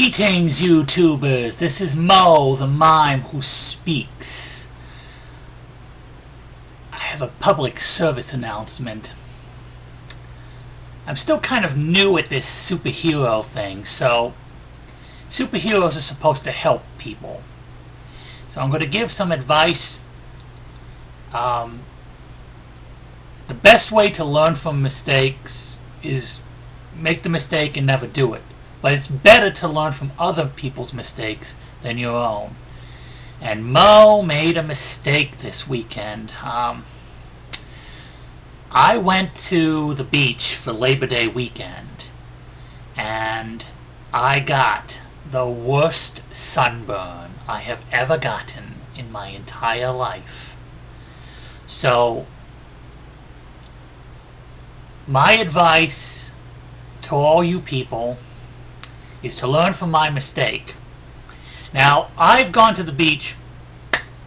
Greetings, YouTubers. This is Mo, the mime who speaks. I have a public service announcement. I'm still kind of new at this superhero thing, so superheroes are supposed to help people. So I'm going to give some advice. The best way to learn from mistakes is make the mistake and never do it. But it's better to learn from other people's mistakes than your own. And Mo made a mistake this weekend. I went to the beach for Labor Day weekend, and I got the worst sunburn I have ever gotten in my entire life. So, my advice to all you people is to learn from my mistake. Now, I've gone to the beach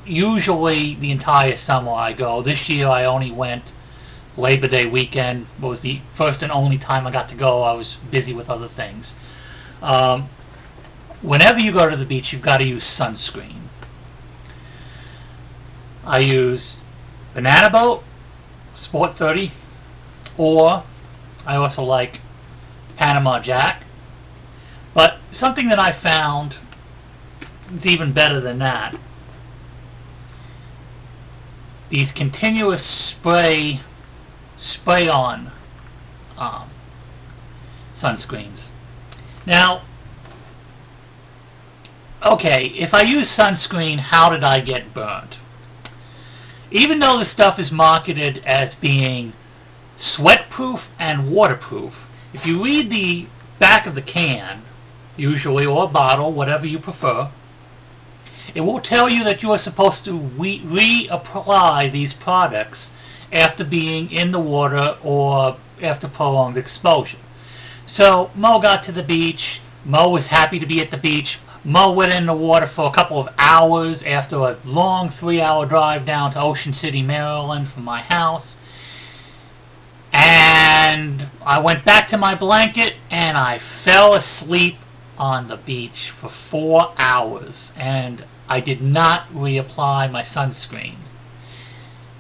usually the entire summer I go. This year I only went Labor Day weekend. It was the first and only time I got to go. I was busy with other things. Whenever you go to the beach, you've got to use sunscreen. I use Banana Boat, Sport 30, or I also like Panama Jack. But something that I found is even better than that. These continuous spray-on sunscreens. Now, okay, if I use sunscreen, how did I get burned? Even though the stuff is marketed as being sweat-proof and waterproof, if you read the back of the can, usually, or bottle, whatever you prefer, it will tell you that you are supposed to reapply these products after being in the water or after prolonged exposure. So Mo got to the beach. Mo was happy to be at the beach. Mo went in the water for a couple of hours after a long 3-hour drive down to Ocean City, Maryland from my house. And I went back to my blanket and I fell asleep on the beach for 4 hours, and I did not reapply my sunscreen.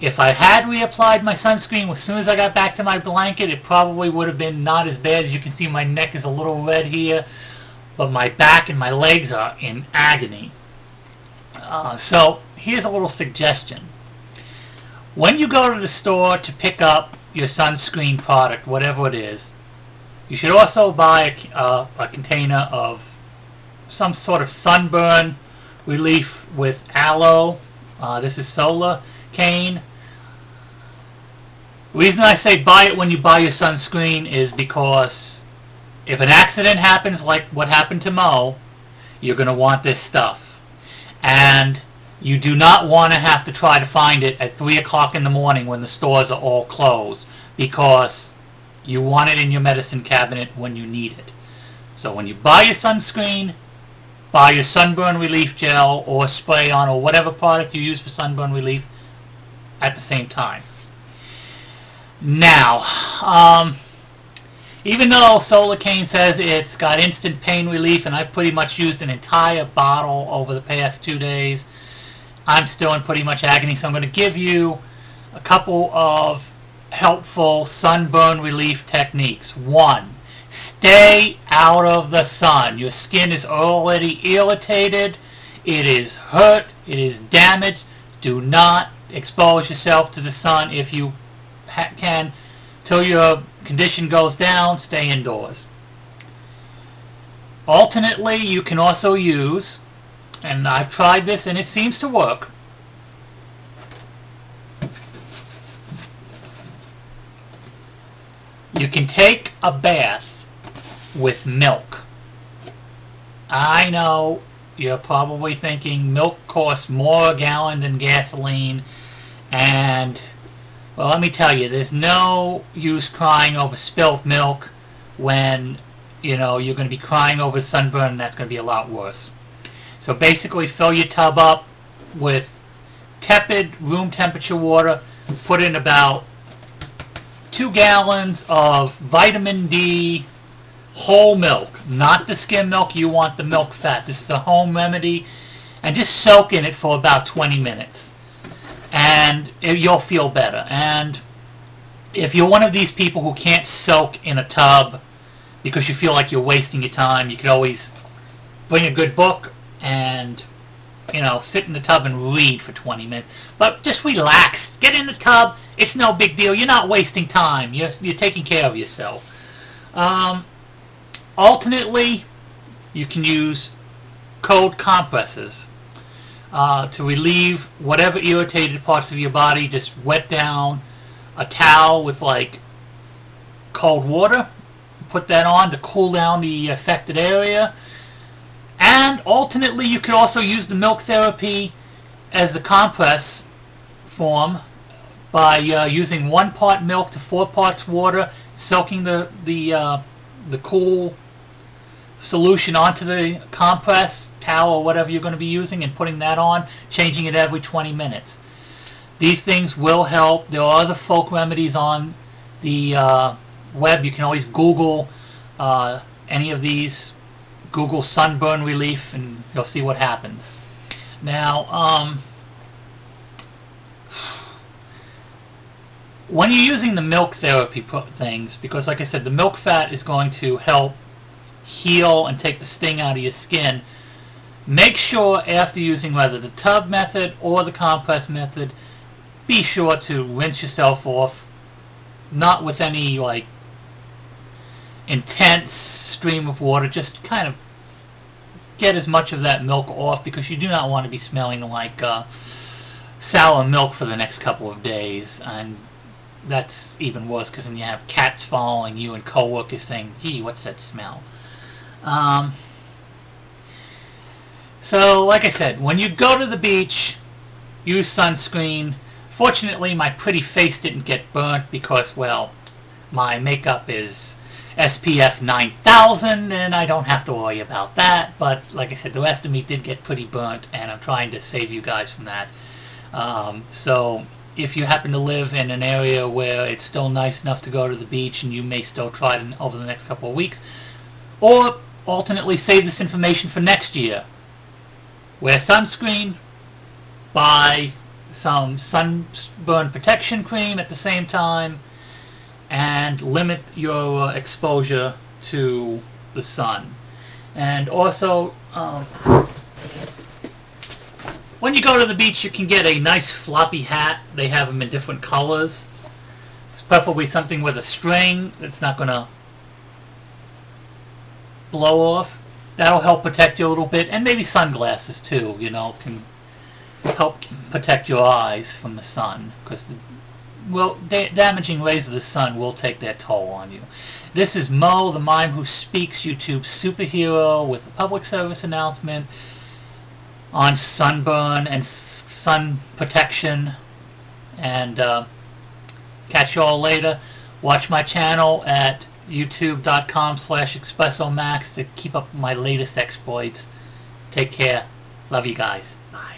If I had reapplied my sunscreen as soon as I got back to my blanket, it probably would have been not as bad. As you can see, my neck is a little red here, but my back and my legs are in agony. So here's a little suggestion. When you go to the store to pick up your sunscreen product, whatever it is, you should also buy a container of some sort of sunburn relief with aloe. This is solar cane. The reason I say buy it when you buy your sunscreen is because if an accident happens like what happened to Mo, you're going to want this stuff. And you do not want to have to try to find it at 3 o'clock in the morning when the stores are all closed, because you want it in your medicine cabinet when you need it. So when you buy your sunscreen, buy your sunburn relief gel or spray on or whatever product you use for sunburn relief at the same time. Now, even though Solar Cane says it's got instant pain relief, and I pretty much used an entire bottle over the past 2 days, I'm still in pretty much agony. So I'm going to give you a couple of helpful sunburn relief techniques. 1. Stay out of the sun. Your skin is already irritated. It is hurt. It is damaged. Do not expose yourself to the sun if you can. Till your condition goes down, stay indoors. Alternately, you can also use, and I've tried this and it seems to work, you can take a bath with milk. I know you're probably thinking milk costs more a gallon than gasoline, and well, let me tell you, there's no use crying over spilt milk when you're going to be crying over sunburn, and that's going to be a lot worse. So basically, fill your tub up with tepid room temperature water, put in about 2 gallons of vitamin D whole milk, not the skim milk. You want the milk fat. This is a home remedy, and just soak in it for about 20 minutes, and you'll feel better. And if you're one of these people who can't soak in a tub because you feel like you're wasting your time, you could always bring a good book and, you know, sit in the tub and read for 20 minutes. But just relax. Get in the tub. It's no big deal. You're not wasting time. You're taking care of yourself. Alternately, you can use cold compresses to relieve whatever irritated parts of your body. Just wet down a towel with like cold water. Put that on to cool down the affected area. And alternately, you could also use the milk therapy as the compress form by using 1 part milk to 4 parts water, soaking the cool solution onto the compress towel or whatever you're going to be using, and putting that on, changing it every 20 minutes. These things will help. There are other folk remedies on the web. You can always Google any of these. Google sunburn relief, and you'll see what happens. Now, when you're using the milk therapy things, because like I said, the milk fat is going to help heal and take the sting out of your skin, make sure after using whether the tub method or the compress method, be sure to rinse yourself off, not with any like intense stream of water. Just kind of get as much of that milk off, because you do not want to be smelling like sour milk for the next couple of days. And that's even worse, because then you have cats following you and coworkers saying, gee, what's that smell? So like I said, when you go to the beach, use sunscreen. Fortunately, my pretty face didn't get burnt because, well, my makeup is SPF 9000, and I don't have to worry about that. But like I said, the rest of me did get pretty burnt, and I'm trying to save you guys from that. So if you happen to live in an area where it's still nice enough to go to the beach, and you may still try it over the next couple of weeks, or alternately save this information for next year, wear sunscreen, buy some sunburn protection cream at the same time, and limit your exposure to the sun. And also, when you go to the beach, you can get a nice floppy hat. They have them in different colors. It's preferably something with a string that's not going to blow off. That'll help protect you a little bit. And maybe sunglasses too, you know, can help protect your eyes from the sun, because damaging rays of the sun will take their toll on you. This is Mo, the Mime Who Speaks YouTube superhero, with a public service announcement on sunburn and sun protection. And catch you all later. Watch my channel at youtube.com/ExpressoMax to keep up with my latest exploits. Take care. Love you guys. Bye.